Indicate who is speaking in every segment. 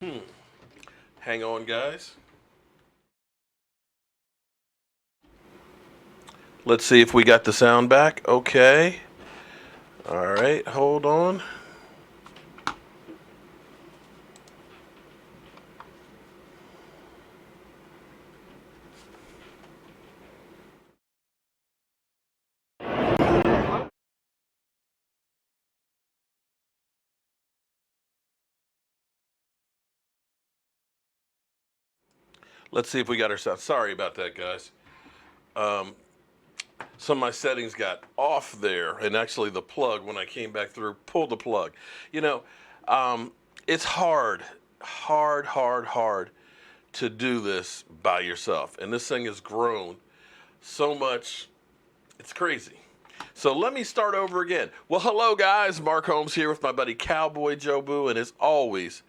Speaker 1: Hmm. Hang on, guys. Let's see if we got the sound back. Okay. All right. Hold on. Let's see if we got our sound. Sorry about that, guys. Um, some of my settings got off there, and actually the plug, when I came back through, pulled the plug. You know, um, it's hard to do this by yourself. And this thing has grown so much, it's crazy. So let me start over again. Well, hello, guys. Mark Holmes here with my buddy Cowboy Joe Boo. And as always,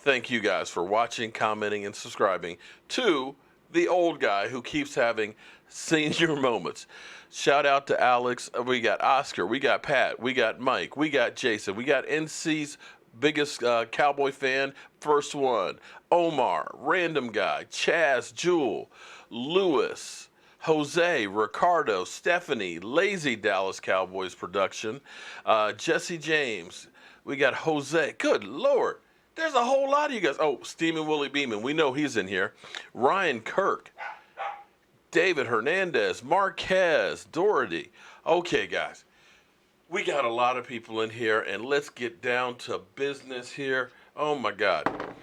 Speaker 1: thank you guys for watching, commenting, and subscribing to the old guy who keeps having senior moments. Shout out to Alex. We got Oscar. We got Pat. We got Mike. We got Jason. We got NC's biggest Cowboy fan, first one. Omar, random guy. Chaz, Jewel, Lewis, Jose, Ricardo, Stephanie, Lazy Dallas Cowboys production, Jesse James. We got Jose. Good Lord. There's a whole lot of you guys. Oh, Steamin' Willie Beeman. We know he's in here. Ryan Kirk, David Hernandez, Marquez, Doherty. Okay, guys. We got a lot of people in here, and let's get down to business here. Oh, my God.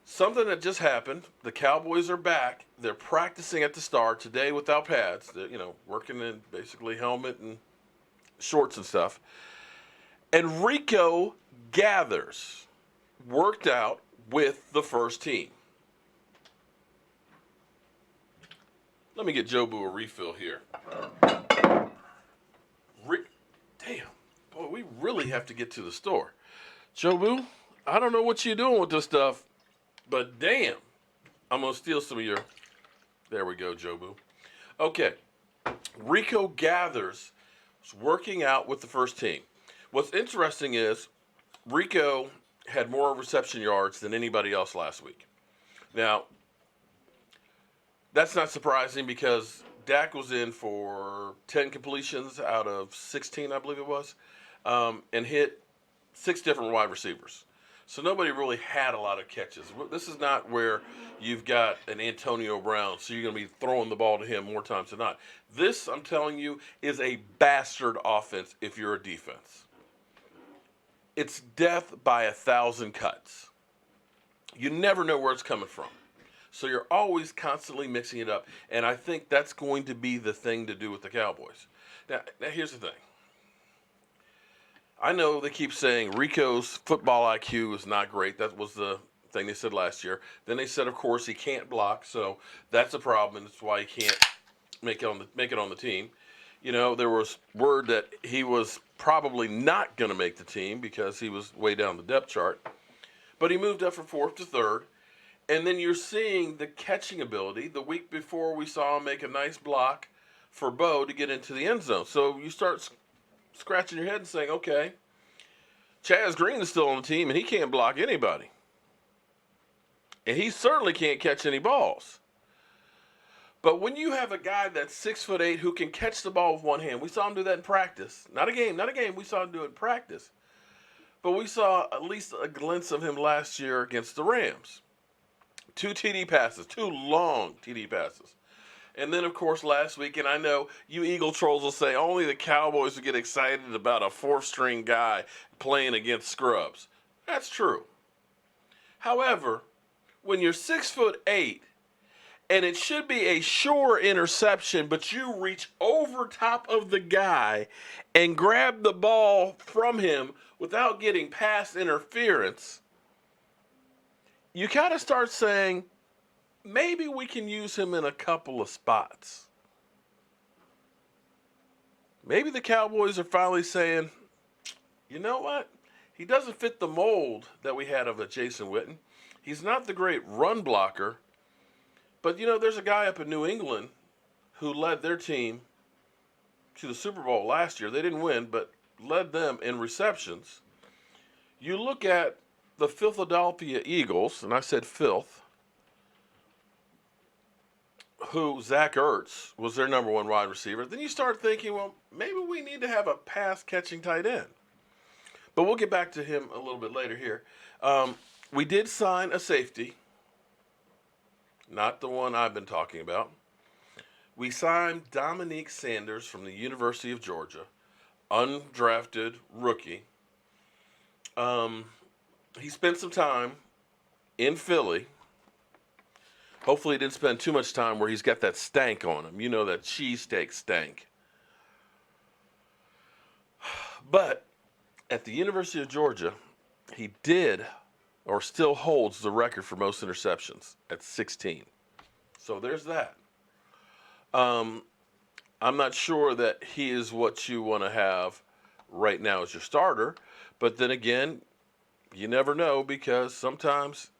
Speaker 1: Something that just happened. The Cowboys are back. They're practicing at the start today without pads. They're, working in basically helmet and shorts and stuff. And Rico Gathers worked out with the first team. Let me get Jobu a refill here. Rick, damn, boy, we really have to get to the store. Jobu, I don't know what you're doing with this stuff, but damn, I'm gonna steal some of your. There we go, Jobu. Okay, Rico Gathers is working out with the first team. What's interesting is Rico had more reception yards than anybody else last week. Now, that's not surprising because Dak was in for 10 completions out of 16, I believe it was, and hit six different wide receivers. So nobody really had a lot of catches. This is not where you've got an Antonio Brown, so you're going to be throwing the ball to him more times than not. This, I'm telling you, is a bastard offense if you're a defense. It's death by 1,000 cuts. You never know where it's coming from. So you're always constantly mixing it up. And I think that's going to be the thing to do with the Cowboys. Now here's the thing. I know they keep saying Rico's football IQ is not great. That was the thing they said last year. Then they said, of course, he can't block, so that's a problem, and that's why he can't make it on the team. There was word that he was probably not going to make the team because he was way down the depth chart. But he moved up from fourth to third. And then you're seeing the catching ability. The week before, we saw him make a nice block for Bo to get into the end zone. So you start scratching your head and saying, okay, Chaz Green is still on the team, and he can't block anybody. And he certainly can't catch any balls. But when you have a guy that's 6'8" who can catch the ball with one hand, we saw him do that in practice. Not a game. We saw him do it in practice. But we saw at least a glimpse of him last year against the Rams. 2 TD passes, 2 long TD passes. And then, of course, last week, and I know you Eagle trolls will say only the Cowboys will get excited about a fourth-string guy playing against scrubs. That's true. However, when you're 6'8", and it should be a sure interception, but you reach over top of the guy and grab the ball from him without getting past interference, you kind of start saying, maybe we can use him in a couple of spots. Maybe the Cowboys are finally saying, you know what? He doesn't fit the mold that we had of a Jason Witten. He's not the great run blocker. But, there's a guy up in New England who led their team to the Super Bowl last year. They didn't win, but led them in receptions. You look at the Philadelphia Eagles, and I said filth, who Zach Ertz was their number one wide receiver, then you start thinking, well, maybe we need to have a pass catching tight end. But we'll get back to him a little bit later here. We did sign a safety, not the one I've been talking about. We signed Dominique Sanders from the University of Georgia, undrafted rookie. He spent some time in Philly. Hopefully, he didn't spend too much time where he's got that stank on him. You know, that cheesesteak stank. But at the University of Georgia, he did or still holds the record for most interceptions at 16. So there's that. I'm not sure that he is what you want to have right now as your starter. But then again, you never know, because sometimes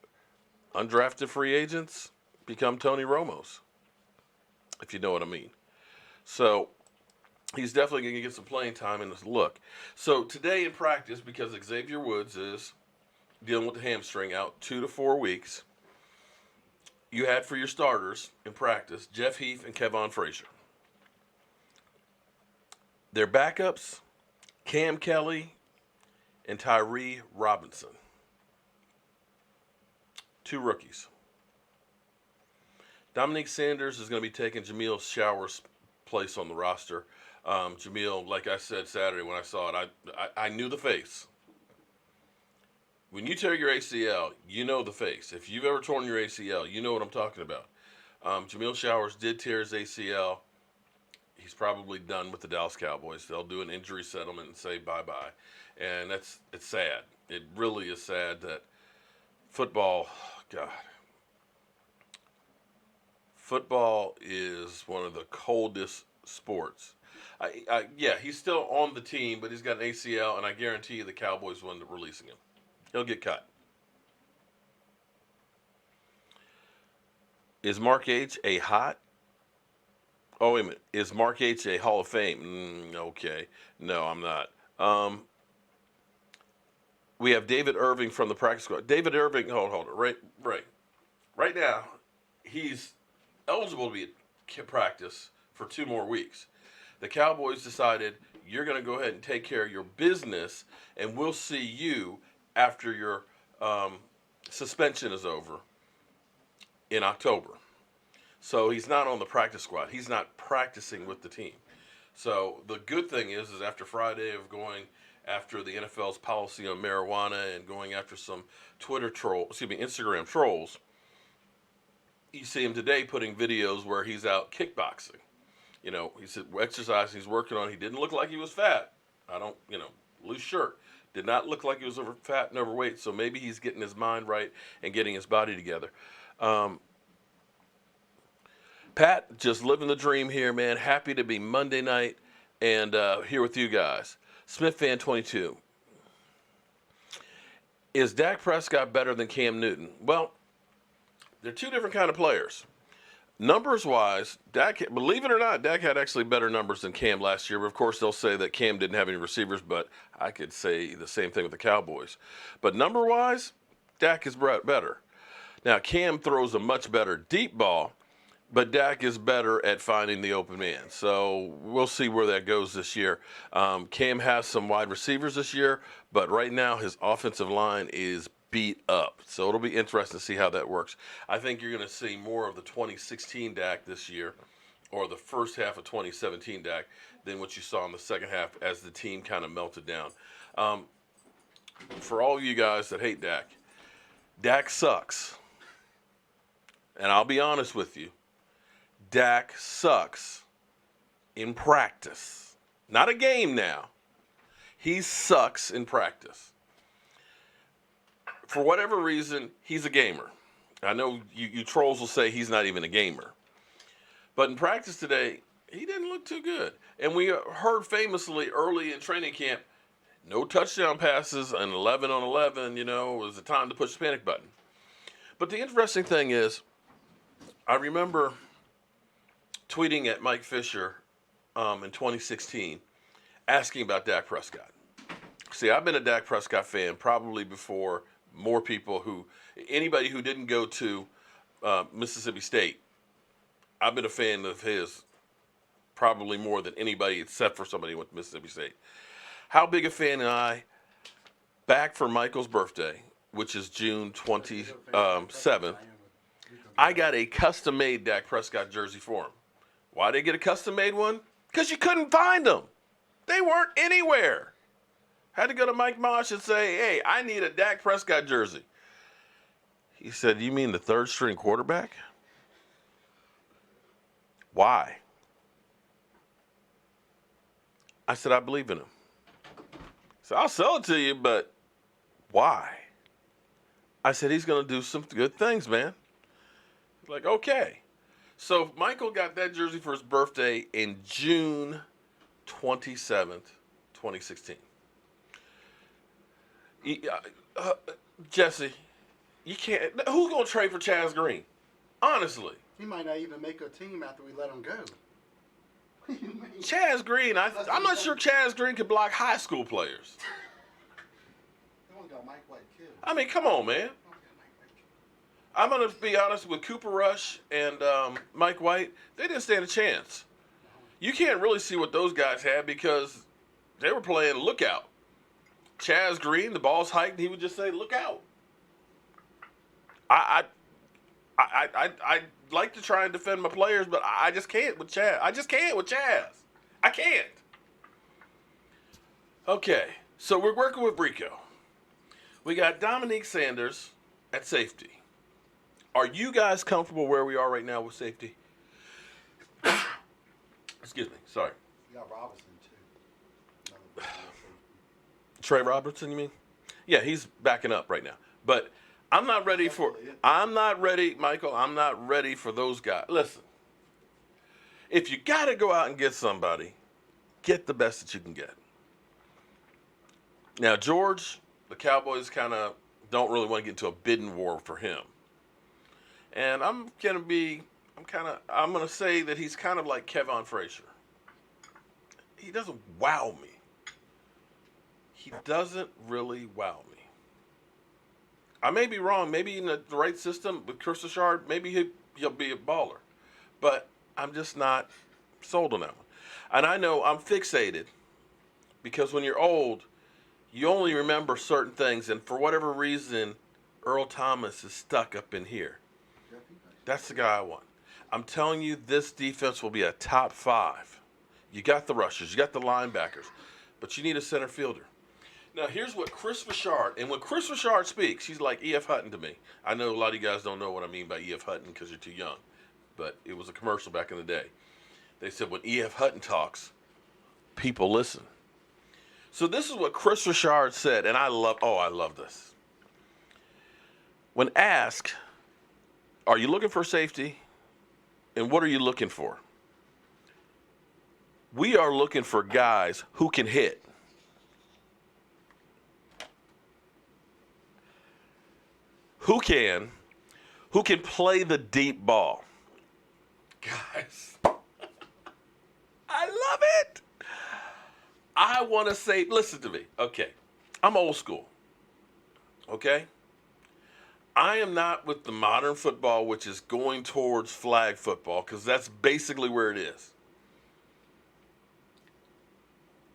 Speaker 1: undrafted free agents become Tony Romos, if you know what I mean. So he's definitely going to get some playing time in this look. So today in practice, because Xavier Woods is dealing with the hamstring out 2 to 4 weeks, you had for your starters in practice Jeff Heath and Kevon Frazier. Their backups, Cam Kelly and Tyree Robinson. 2 rookies. Dominique Sanders is going to be taking Jameel Shower's place on the roster. Jameel, like I said Saturday when I saw it, I knew the face. When you tear your ACL, you know the face. If you've ever torn your ACL, you know what I'm talking about. Jameel Showers did tear his ACL. He's probably done with the Dallas Cowboys. They'll do an injury settlement and say bye-bye. And it's sad. It really is sad that football, God, football is one of the coldest sports. Yeah, he's still on the team, but he's got an ACL, and I guarantee you the Cowboys will end up releasing him. He'll get cut. Is Mark H. a hot? Oh, wait a minute. Is Mark H. a Hall of Fame? Okay. No, I'm not. We have David Irving from the practice squad. David Irving, hold it. Right now, he's eligible to be at practice for 2 more weeks. The Cowboys decided, you're going to go ahead and take care of your business, and we'll see you after your suspension is over in October. So he's not on the practice squad. He's not practicing with the team. So the good thing is after Friday of going after the NFL's policy on marijuana and going after some Instagram trolls, you see him today putting videos where he's out kickboxing. You know, he said exercising he's working on. He didn't look like he was fat. Loose shirt. Did not look like he was fat and overweight. So maybe he's getting his mind right and getting his body together. Pat, just living the dream here, man. Happy to be Monday night and here with you guys. Smith Fan 22. Is Dak Prescott better than Cam Newton? Well, they're 2 different kind of players. Numbers-wise, Dak, believe it or not, Dak had actually better numbers than Cam last year. But of course, they'll say that Cam didn't have any receivers, but I could say the same thing with the Cowboys. But number-wise, Dak is better. Now, Cam throws a much better deep ball, but Dak is better at finding the open man. So we'll see where that goes this year. Cam has some wide receivers this year, but right now his offensive line is beat up. So it'll be interesting to see how that works. I think you're going to see more of the 2016 Dak this year, or the first half of 2017 Dak, than what you saw in the second half as the team kind of melted down. For all of you guys that hate Dak, Dak sucks. And I'll be honest with you. Dak sucks in practice. Not a game now. He sucks in practice. For whatever reason, he's a gamer. I know you trolls will say he's not even a gamer. But in practice today, he didn't look too good. And we heard famously early in training camp, no touchdown passes and 11 on 11, was the time to push the panic button. But the interesting thing is, I remember tweeting at Mike Fisher in 2016, asking about Dak Prescott. See, I've been a Dak Prescott fan probably before more people anybody who didn't go to Mississippi State, I've been a fan of his probably more than anybody except for somebody who went to Mississippi State. How big a fan am I? Back for Michael's birthday, which is June 27th, I got a custom-made Dak Prescott jersey for him. Why did I get a custom-made one? Because you couldn't find them. They weren't anywhere. Had to go to Mike Mosh and say, hey, I need a Dak Prescott jersey. He said, you mean the third-string quarterback? Why? I said, I believe in him. So I'll sell it to you, but why? I said, he's going to do some good things, man. He's like, okay. So Michael got that jersey for his birthday in June 27th, 2016. Jesse, you can't. Who's going to trade for Chaz Green? Honestly.
Speaker 2: He might not even make a team after we let him go.
Speaker 1: Chaz Green, I'm not sure Chaz Green could block high school players.
Speaker 2: They only got Mike White killed.
Speaker 1: I mean, come on, man. I'm going to be honest with Cooper Rush and Mike White. They didn't stand a chance. You can't really see what those guys had because they were playing lookout. Chaz Green, the ball's hiked, and he would just say, look out. I'd like to try and defend my players, but I just can't with Chaz. I can't. Okay, so we're working with Rico. We got Dominique Sanders at safety. Are you guys comfortable where we are right now with safety? Excuse me, sorry.
Speaker 2: You got Robinson, too.
Speaker 1: Trey Robertson, you mean? Yeah, he's backing up right now. But I'm not ready Michael, I'm not ready for those guys. Listen, if you got to go out and get somebody, get the best that you can get. Now, George, the Cowboys kind of don't really want to get into a bidding war for him. And I'm going to say that he's kind of like Kevon Frazier. He doesn't wow me. He doesn't really wow me. I may be wrong. Maybe in the right system with Chris Richard, maybe he'll be a baller. But I'm just not sold on that one. And I know I'm fixated because when you're old, you only remember certain things. And for whatever reason, Earl Thomas is stuck up in here. That's the guy I want. I'm telling you, this defense will be a top 5. You got the rushers, you got the linebackers, but you need a center fielder. Now, here's what Chris Richard, and when Chris Richard speaks, he's like E.F. Hutton to me. I know a lot of you guys don't know what I mean by E.F. Hutton because you're too young, but it was a commercial back in the day. They said when E.F. Hutton talks, people listen. So this is what Chris Richard said, and I love this. When asked, are you looking for safety, and what are you looking for? We are looking for guys who can hit. Who can play the deep ball. Guys, I love it. I want to say, listen to me. Okay, I'm old school. Okay? I am not with the modern football, which is going towards flag football, because that's basically where it is.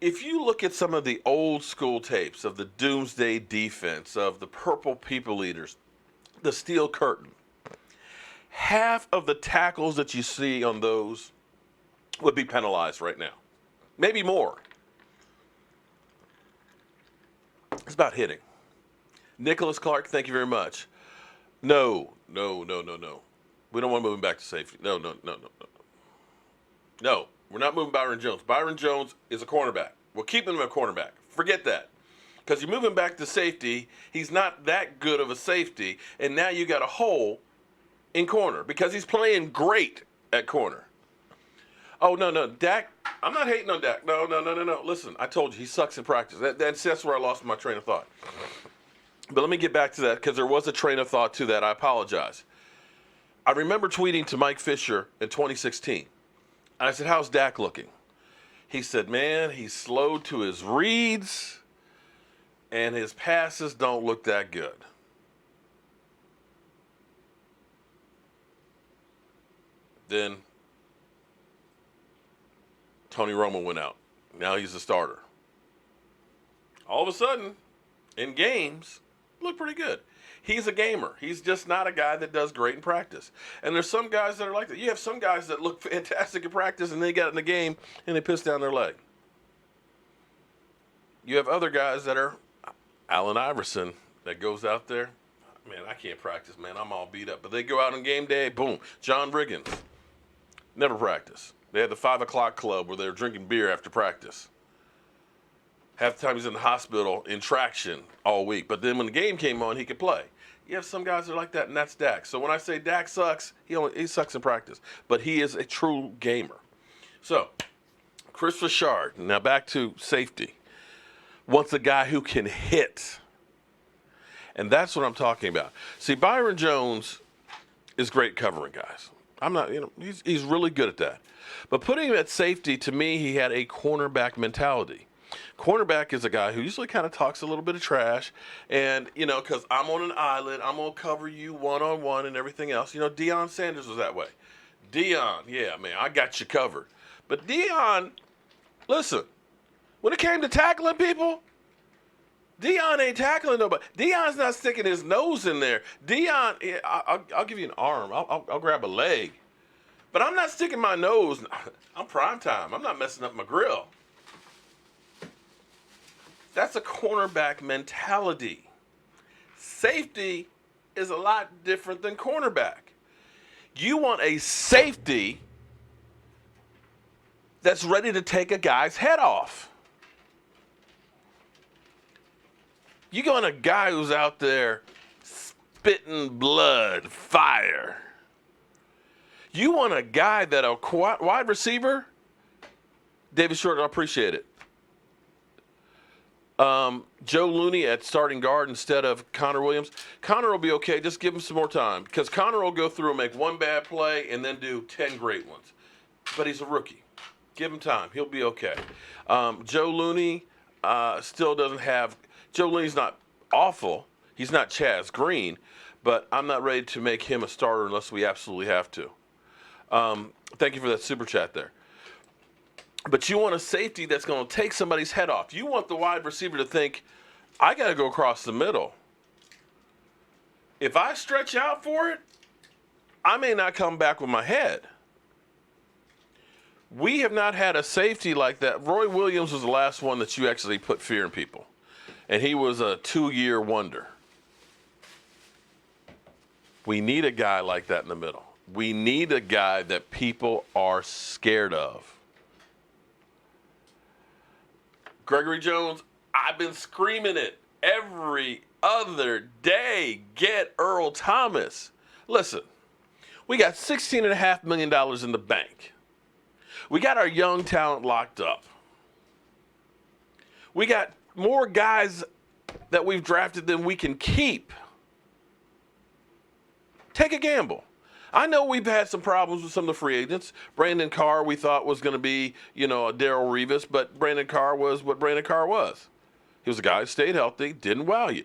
Speaker 1: If you look at some of the old school tapes of the Doomsday Defense, of the Purple People Eaters, the Steel Curtain, half of the tackles that you see on those would be penalized right now. Maybe more. It's about hitting. Nicholas Clark, thank you very much. No. We don't want to move him back to safety. No. No, we're not moving Byron Jones. Byron Jones is a cornerback. We're keeping him a cornerback. Forget that. Because you move him back to safety, he's not that good of a safety, and now you got a hole in corner because he's playing great at corner. Oh, no. Dak, I'm not hating on Dak. No. Listen, I told you, he sucks in practice. That's where I lost my train of thought. But let me get back to that because there was a train of thought to that. I apologize. I remember tweeting to Mike Fisher in 2016. And I said, how's Dak looking? He said, man, he's slowed to his reads and his passes don't look that good. Then Tony Romo went out. Now he's a starter. All of a sudden, in games, look pretty good. He's a gamer. He's just not a guy that does great in practice. And there's some guys that are like that. You have some guys that look fantastic in practice and they get in the game and they piss down their leg. You have other guys that are Allen Iverson that goes out there. Man, I can't practice, man. I'm all beat up. But they go out on game day, boom. John Riggins, never practice. They had the 5 o'clock club where they were drinking beer after practice. Half the time he's in the hospital in traction all week. But then when the game came on, he could play. You have some guys that are like that, and that's Dak. So when I say Dak sucks, he sucks in practice. But he is a true gamer. So, Chris Richard, now back to safety, wants a guy who can hit. And that's what I'm talking about. See, Byron Jones is great covering guys. He's really good at that. But putting him at safety, to me, he had a cornerback mentality. Cornerback is a guy who usually kind of talks a little bit of trash. And, because I'm on an island, I'm going to cover you one-on-one and everything else. Deion Sanders was that way. Deion, yeah, man, I got you covered. But Deion, listen, when it came to tackling people, Deion ain't tackling nobody. Deion's not sticking his nose in there. Deion, I'll give you an arm. I'll grab a leg. But I'm not sticking my nose. I'm prime time. I'm not messing up my grill. That's a cornerback mentality. Safety is a lot different than cornerback. You want a safety that's ready to take a guy's head off. You want a guy who's out there spitting blood, fire. You want a guy that a wide receiver, David Short, I appreciate it. Joe Looney at starting guard instead of Connor Williams. Connor will be okay. Just give him some more time. Because Connor will go through and make one bad play and then do 10 great ones. But he's a rookie. Give him time. He'll be okay. Joe Looney still doesn't have – Joe Looney's not awful. He's not Chaz Green. But I'm not ready to make him a starter unless we absolutely have to. Thank you for that super chat there. But you want a safety that's going to take somebody's head off. You want the wide receiver to think, I got to go across the middle. If I stretch out for it, I may not come back with my head. We have not had a safety like that. Roy Williams was the last one that you actually put fear in people. And he was a 2-year wonder. We need a guy like that in the middle. We need a guy that people are scared of. Gregory Jones, I've been screaming it every other day. Get Earl Thomas. Listen, we got $16.5 million in the bank. We got our young talent locked up. We got more guys that we've drafted than we can keep. Take a gamble. I know we've had some problems with some of the free agents. Brandon Carr, we thought was going to be, a Darrelle Revis, but Brandon Carr was what Brandon Carr was. He was a guy who stayed healthy, didn't wow you,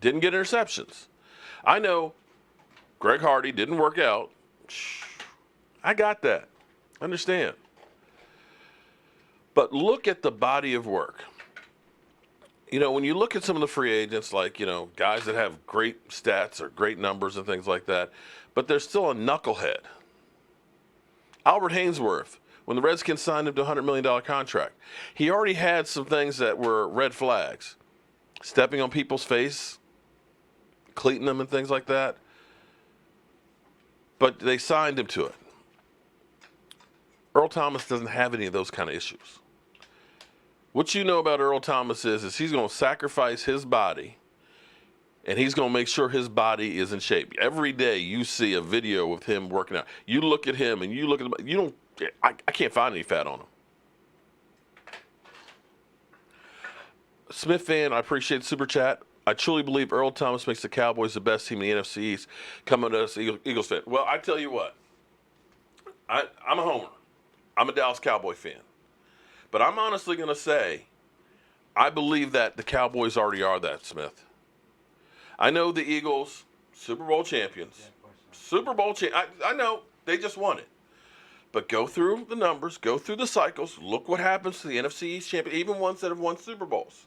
Speaker 1: didn't get interceptions. I know Greg Hardy didn't work out. I got that. Understand. But look at the body of work. When you look at some of the free agents, like, guys that have great stats or great numbers and things like that, but they're still a knucklehead. Albert Hainsworth, when the Redskins signed him to a $100 million contract, he already had some things that were red flags. Stepping on people's face, cleating them and things like that. But they signed him to it. Earl Thomas doesn't have any of those kind of issues. What you know about Earl Thomas is he's going to sacrifice his body, and he's going to make sure his body is in shape. Every day you see a video of him working out. You look at him, and you look at him. I can't find any fat on him. Smith fan, I appreciate the super chat. I truly believe Earl Thomas makes the Cowboys the best team in the NFC East. Coming to us, Eagles fan. Well, I tell you what. I'm a homer. I'm a Dallas Cowboy fan. But I'm honestly going to say, I believe that the Cowboys already are that, Smith. I know the Eagles, Super Bowl champions. Super Bowl champions. I know. They just won it. But go through the numbers, go through the cycles, look what happens to the NFC East champion, even ones that have won Super Bowls.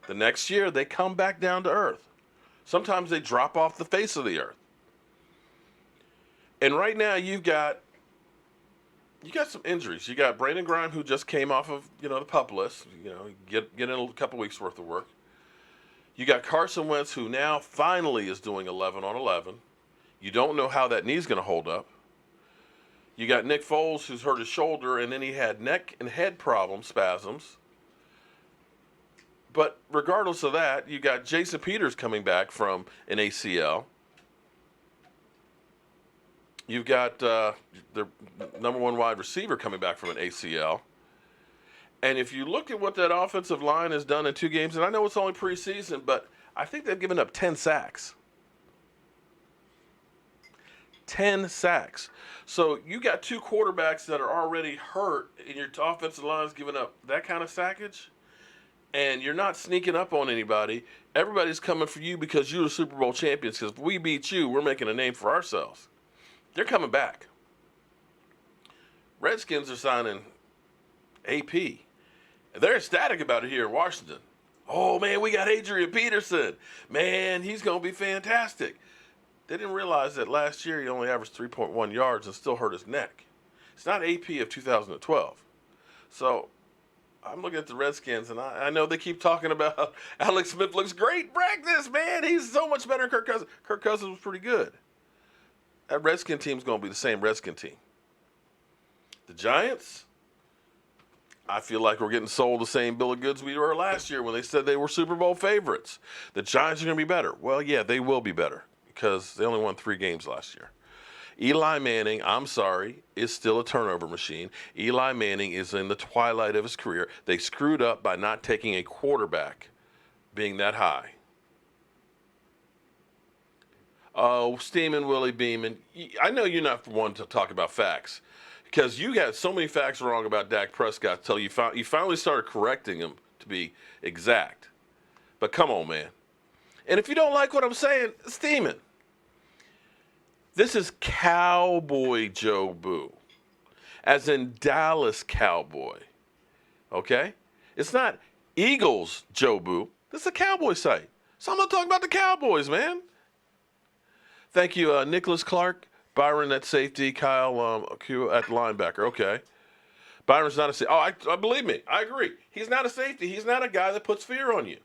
Speaker 1: The next year, they come back down to earth. Sometimes they drop off the face of the earth. And right now, you got some injuries. You got Brandon Grime, who just came off of the PUP list. Get in a couple weeks worth of work. You got Carson Wentz, who now finally is doing 11 on 11. You don't know how that knee's going to hold up. You got Nick Foles, who's hurt his shoulder, and then he had neck and head problems, spasms. But regardless of that, you got Jason Peters coming back from an ACL. You've got the number one wide receiver coming back from an ACL. And if you look at what that offensive line has done in 2 games, and I know it's only preseason, but I think they've given up 10 sacks. 10 sacks. So you got 2 quarterbacks that are already hurt, and your offensive line's giving up that kind of sackage, and you're not sneaking up on anybody. Everybody's coming for you because you're the Super Bowl champions, because if we beat you, we're making a name for ourselves. They're coming back. Redskins are signing AP. They're ecstatic about it here in Washington. Oh, man, we got Adrian Peterson. Man, he's going to be fantastic. They didn't realize that last year he only averaged 3.1 yards and still hurt his neck. It's not AP of 2012. So I'm looking at the Redskins, and I know they keep talking about Alex Smith looks great in practice, man. He's so much better than Kirk Cousins. Kirk Cousins was pretty good. That Redskin team's going to be the same Redskin team. The Giants, I feel like we're getting sold the same bill of goods we were last year when they said they were Super Bowl favorites. The Giants are going to be better. Well, yeah, they will be better because they only won 3 games last year. Eli Manning, I'm sorry, is still a turnover machine. Eli Manning is in the twilight of his career. They screwed up by not taking a quarterback being that high. Oh, Steeman, Willie Beeman. I know you're not one to talk about facts because you got so many facts wrong about Dak Prescott until you finally started correcting him to be exact. But come on, man. And if you don't like what I'm saying, Steeman. This is Cowboy Joe Boo, as in Dallas Cowboy. Okay? It's not Eagles Joe Boo. This is a Cowboy site. So I'm not talking about the Cowboys, man. Thank you, Nicholas Clark, Byron at safety, Kyle Q at linebacker. Okay. Byron's not a safety. Oh, believe me, I agree. He's not a safety. He's not a guy that puts fear on you.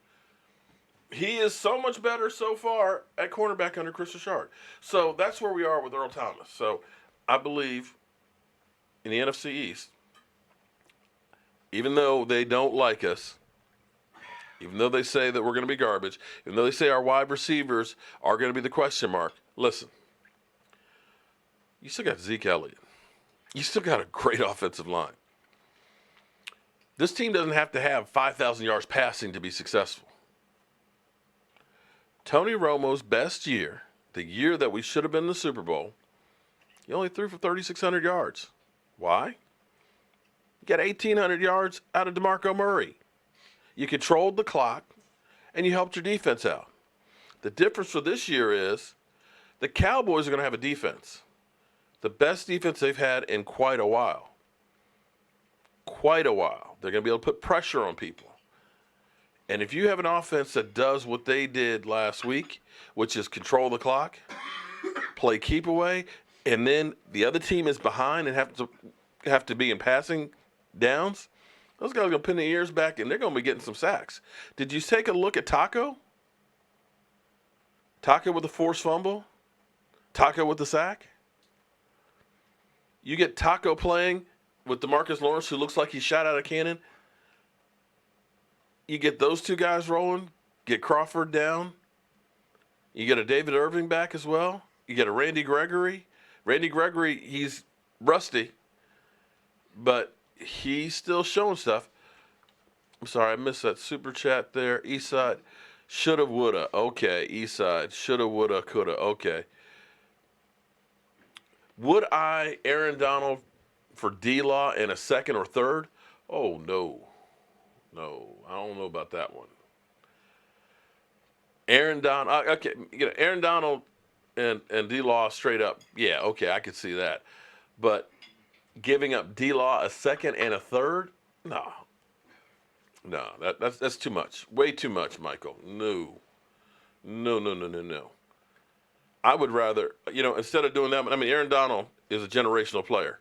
Speaker 1: He is so much better so far at cornerback under Chris Richard. So that's where we are with Earl Thomas. So I believe in the NFC East, even though they don't like us, even though they say that we're going to be garbage, even though they say our wide receivers are going to be the question mark, listen, you still got Zeke Elliott. You still got a great offensive line. This team doesn't have to have 5,000 yards passing to be successful. Tony Romo's best year, the year that we should have been in the Super Bowl, he only threw for 3,600 yards. Why? You got 1,800 yards out of DeMarco Murray. You controlled the clock, and you helped your defense out. The difference for this year is the Cowboys are going to have a defense. The best defense they've had in quite a while. Quite a while. They're going to be able to put pressure on people. And if you have an offense that does what they did last week, which is control the clock, play keep away, and then the other team is behind and have to be in passing downs, those guys are going to pin their ears back, and they're going to be getting some sacks. Did you take a look at Taco? Taco with the forced fumble? Taco with the sack? You get Taco playing with DeMarcus Lawrence, who looks like he shot out of a cannon. You get those 2 guys rolling, get Crawford down. You get a David Irving back as well. You get a Randy Gregory. Randy Gregory, he's rusty, but he's still showing stuff. I'm sorry, I missed that super chat there. Eastside, shoulda, woulda. Okay, Eastside, shoulda, woulda, coulda. Okay. Would I Aaron Donald for D-Law in a second or third? Oh, no. No, I don't know about that one. Aaron Donald, okay, Aaron Donald and D-Law straight up, yeah, okay, I could see that. But giving up D-Law a second and a third? No. No, that's too much. Way too much, Michael. No. No, no, no, no, no. I would rather, instead of doing that, I mean, Aaron Donald is a generational player.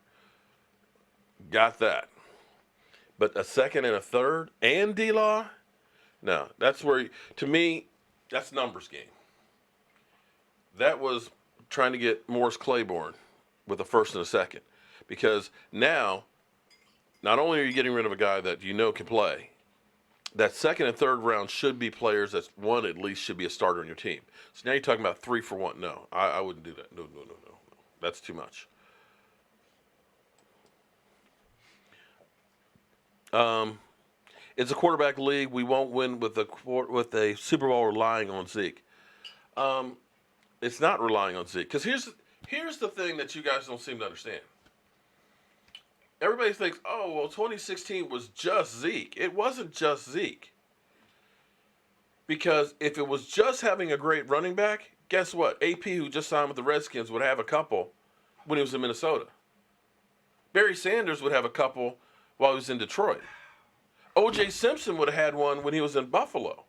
Speaker 1: Got that. But a second and a third and D-Law? No, that's where, to me, that's numbers game. That was trying to get Morris Claiborne with a first and a second. Because now, not only are you getting rid of a guy that you know can play, that second and third round should be players that one at least should be a starter on your team. So now you're talking about 3 for 1. No, I wouldn't do that. No, no, no, no. That's too much. It's a quarterback league. We won't win with a Super Bowl relying on Zeke. It's not relying on Zeke. Because here's the thing that you guys don't seem to understand. Everybody thinks, oh, well, 2016 was just Zeke. It wasn't just Zeke. Because if it was just having a great running back, guess what? AP, who just signed with the Redskins, would have a couple when he was in Minnesota. Barry Sanders would have a couple while he was in Detroit. O.J. Simpson would have had one when he was in Buffalo.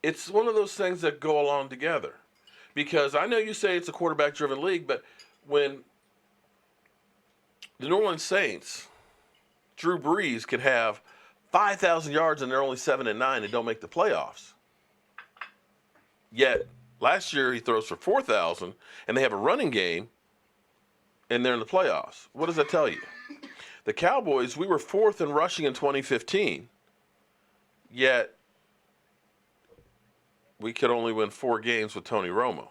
Speaker 1: It's one of those things that go along together. Because I know you say it's a quarterback-driven league, but when the New Orleans Saints, Drew Brees, could have 5,000 yards and they're only 7-9 and don't make the playoffs. Yet last year he throws for 4,000 and they have a running game and they're in the playoffs. What does that tell you? The Cowboys, we were 4th in rushing in 2015, yet we could only win 4 games with Tony Romo.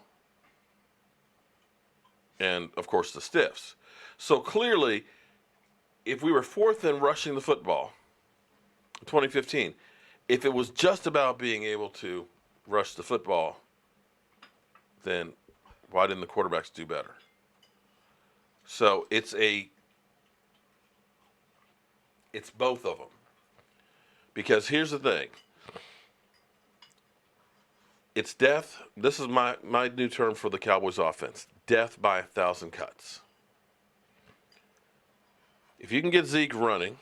Speaker 1: And, of course, the Stiffs. So clearly, if we were 4th in rushing the football in 2015, if it was just about being able to rush the football, then why didn't the quarterbacks do better? So it's both of them. Because here's the thing. It's death. This is my new term for the Cowboys offense. Death by 1,000 cuts. If you can get Zeke running,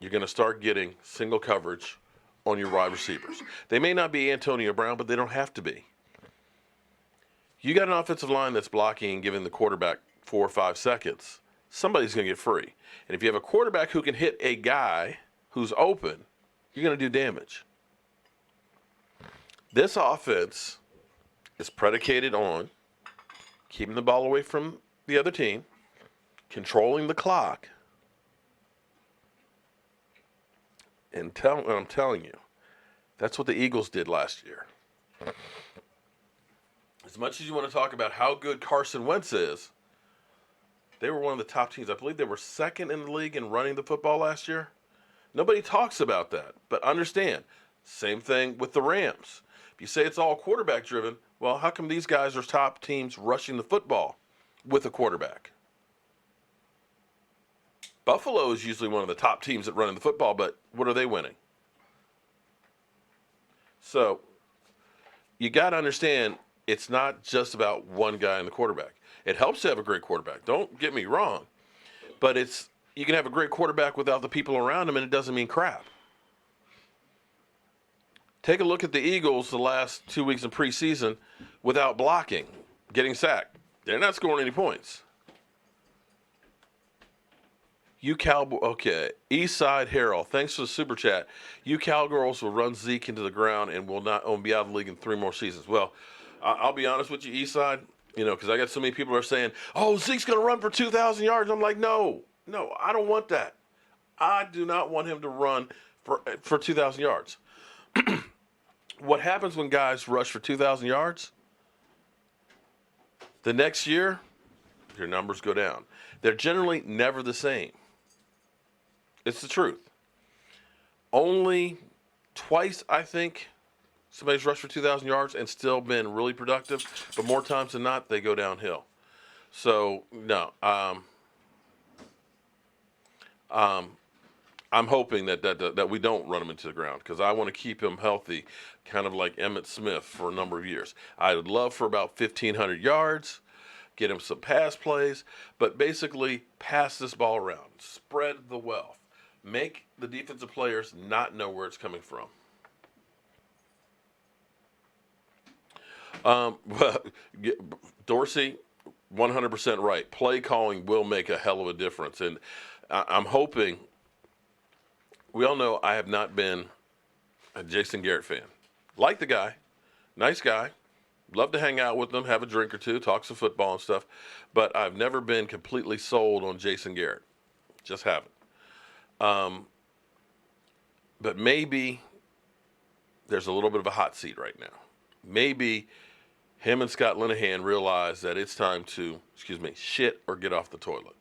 Speaker 1: you're going to start getting single coverage on your wide receivers. They may not be Antonio Brown, but they don't have to be. You got an offensive line that's blocking and giving the quarterback 4 or 5 seconds. Somebody's going to get free. And if you have a quarterback who can hit a guy who's open, you're going to do damage. This offense is predicated on keeping the ball away from the other team, controlling the clock, and I'm telling you, that's what the Eagles did last year. As much as you want to talk about how good Carson Wentz is, they were one of the top teams. I believe they were 2nd in the league in running the football last year. Nobody talks about that. But understand, same thing with the Rams. If you say it's all quarterback driven, well, how come these guys are top teams rushing the football with a quarterback? Buffalo is usually one of the top teams at running the football, but what are they winning? So you got to understand, it's not just about one guy in the quarterback. It helps to have a great quarterback. Don't get me wrong. But you can have a great quarterback without the people around him, and it doesn't mean crap. Take a look at the Eagles the last 2 weeks in preseason without blocking, getting sacked. They're not scoring any points. You Cowboy, okay. Eastside Harold, thanks for the super chat. You Cowgirls will run Zeke into the ground and will be out of the league in 3 more seasons. Well, I'll be honest with you, Eastside, because I got so many people who are saying, oh, Zeke's going to run for 2,000 yards. I'm like, no, I don't want that. I do not want him to run for 2,000 yards. What happens when guys rush for 2,000 yards? The next year, your numbers go down. They're generally never the same. It's the truth. Only twice, I think, somebody's rushed for 2,000 yards and still been really productive, but more times than not, they go downhill. So, no. I'm hoping that we don't run him into the ground because I want to keep him healthy, kind of like Emmitt Smith for a number of years. I would love for about 1,500 yards, get him some pass plays, but basically pass this ball around, spread the wealth, make the defensive players not know where it's coming from. Dorsey, 100% right. Play calling will make a hell of a difference, and I'm hoping. We all know I have not been a Jason Garrett fan. Like the guy, nice guy, love to hang out with him, have a drink or two, talk some football and stuff, but I've never been completely sold on Jason Garrett. Just haven't. But maybe there's a little bit of a hot seat right now. Maybe him and Scott Linehan realize that it's time to, shit or get off the toilet.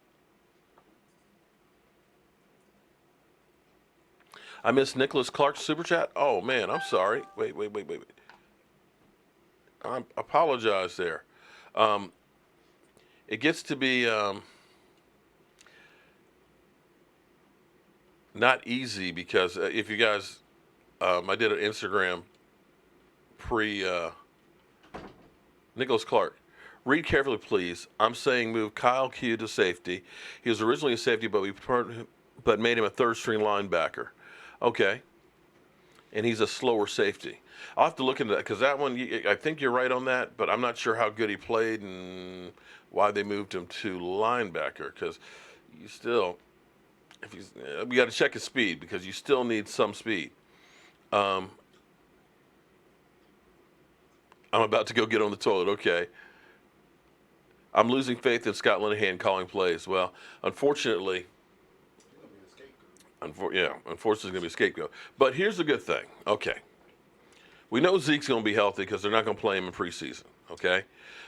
Speaker 1: I missed Nicholas Clark's super chat. Oh man, I'm sorry. Wait. I apologize there. It gets to be not easy because if you guys, I did an Instagram Nicholas Clark. Read carefully, please. I'm saying move Kyle Q to safety. He was originally a safety, but made him a third string linebacker. Okay. And he's a slower safety. I'll have to look into that because that one, I think you're right on that, but I'm not sure how good he played and why they moved him to linebacker because you still, we got to check his speed because you still need some speed. I'm about to go get on the toilet. Okay. I'm losing faith in Scott Linehan calling plays. Well, unfortunately, unfortunately, it's going to be a scapegoat. But here's the good thing. Okay. We know Zeke's going to be healthy because they're not going to play him in preseason. Okay.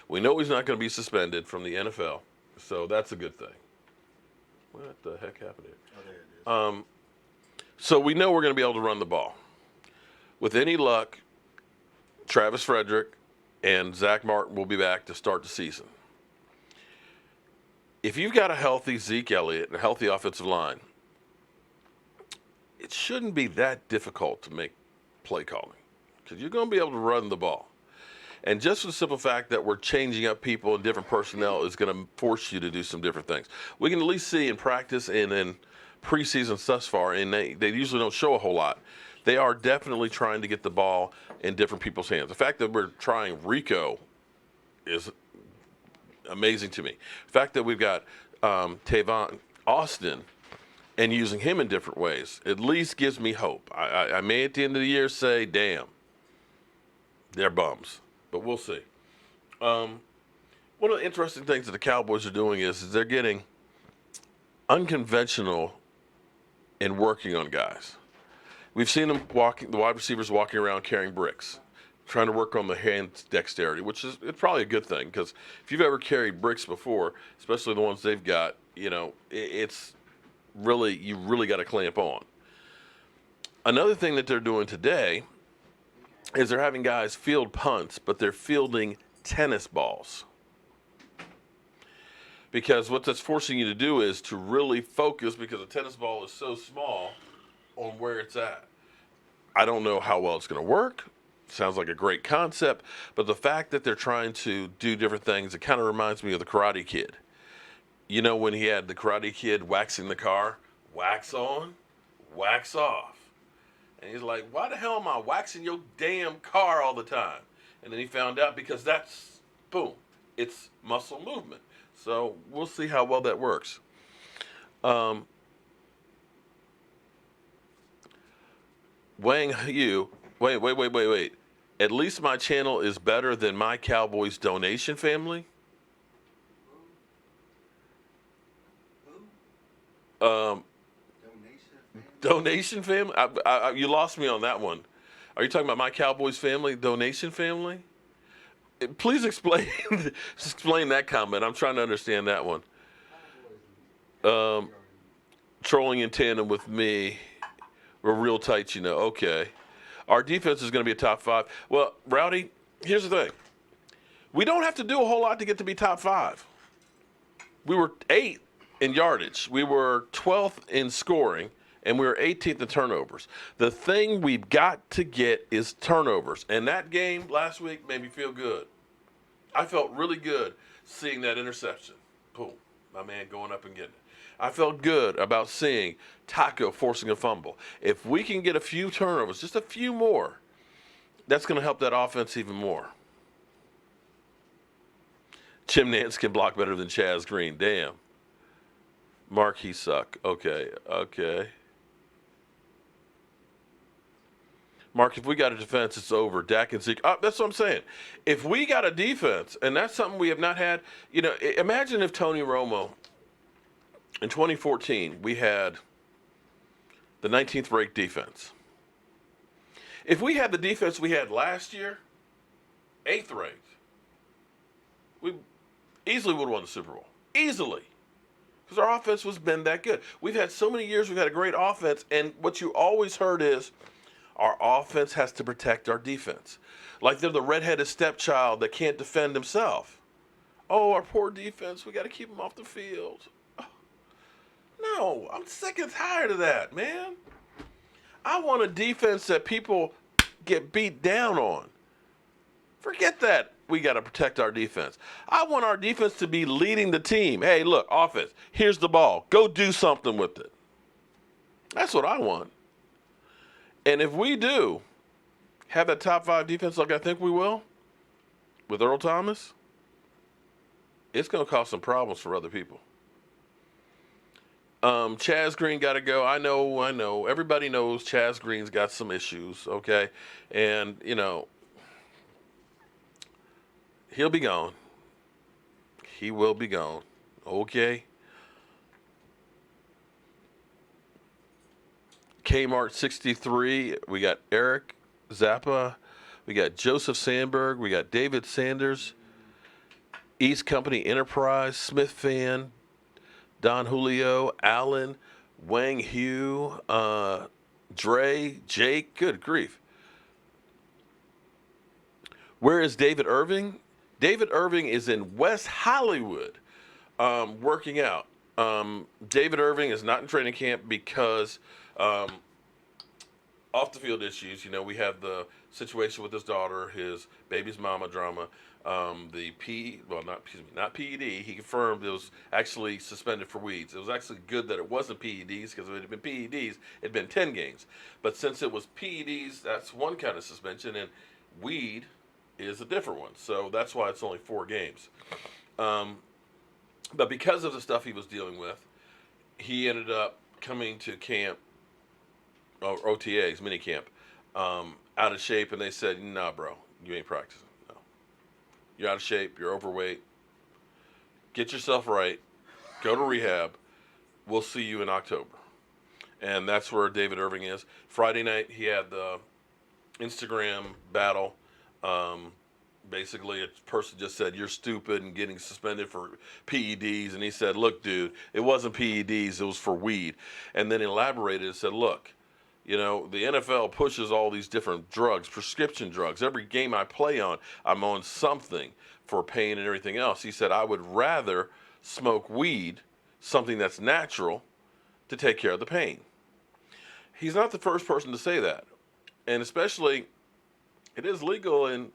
Speaker 1: We know he's not going to be suspended from the NFL. So that's a good thing. What the heck happened here?
Speaker 2: Oh, there it is.
Speaker 1: So we know we're going to be able to run the ball. With any luck, Travis Frederick and Zach Martin will be back to start the season. If you've got a healthy Zeke Elliott and a healthy offensive line, it shouldn't be that difficult to make play calling because you're going to be able to run the ball. And just for the simple fact that we're changing up people and different personnel is going to force you to do some different things. We can at least see in practice and in preseason thus far, and they usually don't show a whole lot. They are definitely trying to get the ball in different people's hands. The fact that we're trying Rico is amazing to me. The fact that we've got Tavon Austin and using him in different ways at least gives me hope. I may at the end of the year say, damn, they're bums. But we'll see. One of the interesting things that the Cowboys are doing is they're getting unconventional in working on guys. We've seen them the wide receivers walking around carrying bricks, trying to work on the hand dexterity, which is it's probably a good thing because if you've ever carried bricks before, especially the ones they've got, it's really, you really got to clamp on. Another thing that they're doing today is they're having guys field punts, but they're fielding tennis balls. Because what that's forcing you to do is to really focus because a tennis ball is so small on where it's at. I don't know how well it's going to work. Sounds like a great concept, but the fact that they're trying to do different things, it kind of reminds me of the Karate Kid. You know when he had the Karate Kid waxing the car? Wax on, wax off. And he's like, why the hell am I waxing your damn car all the time? And then he found out because that's, boom, it's muscle movement. So we'll see how well that works. Wang Yu, wait. At least my channel is better than my Cowboys donation family. Donation family? You lost me on that one. Are you talking about my Cowboys family, donation family? Please explain explain that comment. I'm trying to understand that one. Trolling in tandem with me. We're real tight, Okay. Our defense is going to be a top 5. Well, Rowdy, here's the thing. We don't have to do a whole lot to get to be top 5. We were 8th in yardage. We were 12th in scoring, and we were 18th in turnovers. The thing we've got to get is turnovers. And that game last week made me feel good. I felt really good seeing that interception. Boom, my man going up and getting it. I felt good about seeing Taco forcing a fumble. If we can get a few turnovers, just a few more, that's going to help that offense even more. Jim Nance can block better than Chaz Green. Damn. Mark, he suck. Okay. Mark, if we got a defense, it's over. Dak and Zeke. That's what I'm saying. If we got a defense, and that's something we have not had, imagine if Tony Romo, in 2014, we had the 19th ranked defense. If we had the defense we had last year, 8th ranked, we easily would have won the Super Bowl. Easily. Because our offense was been that good. We've had so many years we've had a great offense, and what you always heard is our offense has to protect our defense. Like they're the redheaded stepchild that can't defend himself. Oh, our poor defense, we got to keep them off the field. No, I'm sick and tired of that, man. I want a defense that people get beat down on. Forget that. We got to protect our defense. I want our defense to be leading the team. Hey, look, offense, here's the ball. Go do something with it. That's what I want. And if we do have that top 5 defense like I think we will, with Earl Thomas, it's going to cause some problems for other people. Chaz Green got to go. I know. Everybody knows Chaz Green's got some issues, okay? And, he'll be gone. He will be gone, okay? Kmart 63, we got Eric Zappa, we got Joseph Sandberg, we got David Sanders, East Company Enterprise, Smith Fan, Don Julio, Allen, Wang Hugh, Dre, Jake, good grief. Where is David Irving? David Irving is in West Hollywood working out. David Irving is not in training camp because off the field issues. We have the situation with his daughter, his baby's mama drama. Not PED. He confirmed it was actually suspended for weeds. It was actually good that it wasn't PEDs, because if it had been PEDs, it'd been 10 games. But since it was PEDs, that's one kind of suspension, and weed is a different one. So that's why it's only 4 games. But because of the stuff he was dealing with, he ended up coming to camp, or OTAs, mini camp, out of shape, and they said, nah, bro, you ain't practicing. No. You're out of shape, you're overweight. Get yourself right. Go to rehab. We'll see you in October. And that's where David Irving is. Friday night, he had the Instagram battle. Basically, a person just said, you're stupid and getting suspended for PEDs. And he said, look, dude, it wasn't PEDs, it was for weed. And then elaborated and said, look, the NFL pushes all these different drugs, prescription drugs. Every game I play on, I'm on something for pain and everything else. He said, I would rather smoke weed, something that's natural, to take care of the pain. He's not the first person to say that. And especially, it is legal in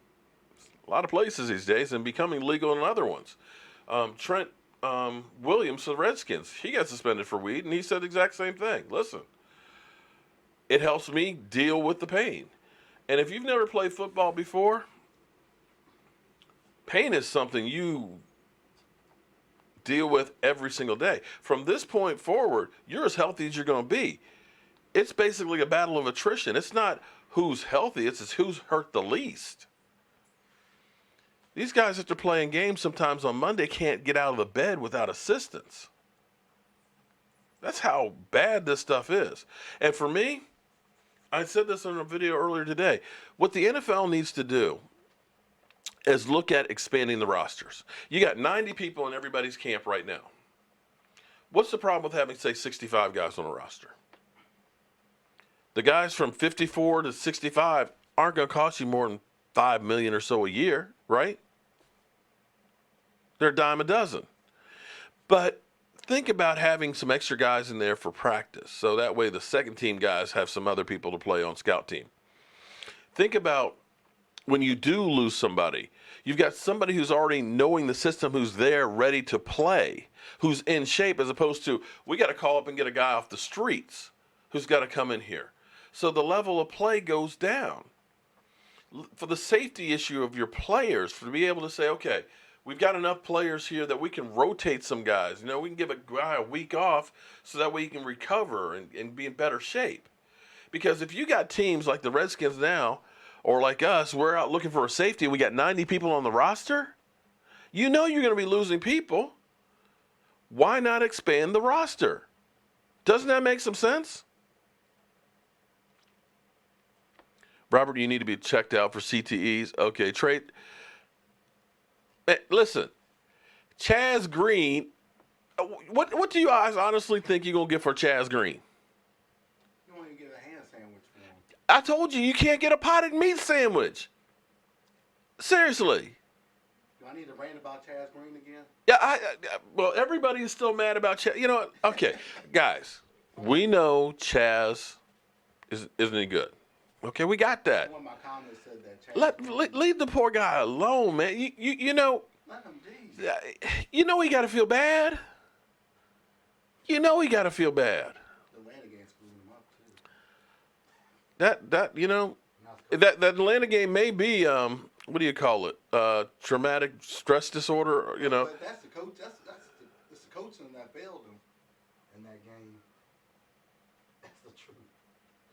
Speaker 1: a lot of places these days and becoming legal in other ones. Trent Williams, the Redskins, he got suspended for weed, and he said the exact same thing. Listen, it helps me deal with the pain. And if you've never played football before, pain is something you deal with every single day. From this point forward, you're as healthy as you're going to be. It's basically a battle of attrition. It's not who's healthy, it's who's hurt the least. These guys, after playing games sometimes on Monday, can't get out of the bed without assistance. That's how bad this stuff is. And for me, I said this in a video earlier today, what the NFL needs to do is look at expanding the rosters. You got 90 people in everybody's camp right now. What's the problem with having, say, 65 guys on a roster? The guys from 54 to 65 aren't going to cost you more than $5 million or so a year, right? They're a dime a dozen. But think about having some extra guys in there for practice. So that way the second team guys have some other people to play on scout team. Think about when you do lose somebody, you've got somebody who's already knowing the system, who's there ready to play, who's in shape, as opposed to we got to call up and get a guy off the streets who's got to come in here. So the level of play goes down. For the safety issue of your players, for to be able to say, okay, we've got enough players here that we can rotate some guys. We can give a guy a week off so that way he can recover and be in better shape. Because if you got teams like the Redskins now, or like us, we're out looking for a safety, we got 90 people on the roster, you're going to be losing people. Why not expand the roster? Doesn't that make some sense? Robert, you need to be checked out for CTEs. Okay, Trey. Listen, Chaz Green. What do you guys honestly think you're going to get for Chaz Green?
Speaker 2: You want to get a hand sandwich for him.
Speaker 1: I told you can't get a potted meat sandwich. Seriously.
Speaker 2: Do I need to rant about Chaz Green again?
Speaker 1: Yeah, well, everybody is still mad about Chaz. You know what? Okay, guys, we know Chaz isn't he good. Okay, we got that.
Speaker 2: One of my comments said that Chaz
Speaker 1: Leave the poor guy alone, man. You know.
Speaker 2: Let him be.
Speaker 1: You know he got to feel bad. You know he got to feel bad.
Speaker 2: The Atlanta game screwed him up too.
Speaker 1: That Atlanta game may be what do you call it? Traumatic stress disorder.
Speaker 2: But that's the coach. That's the coaching that failed him in that game. That's the truth.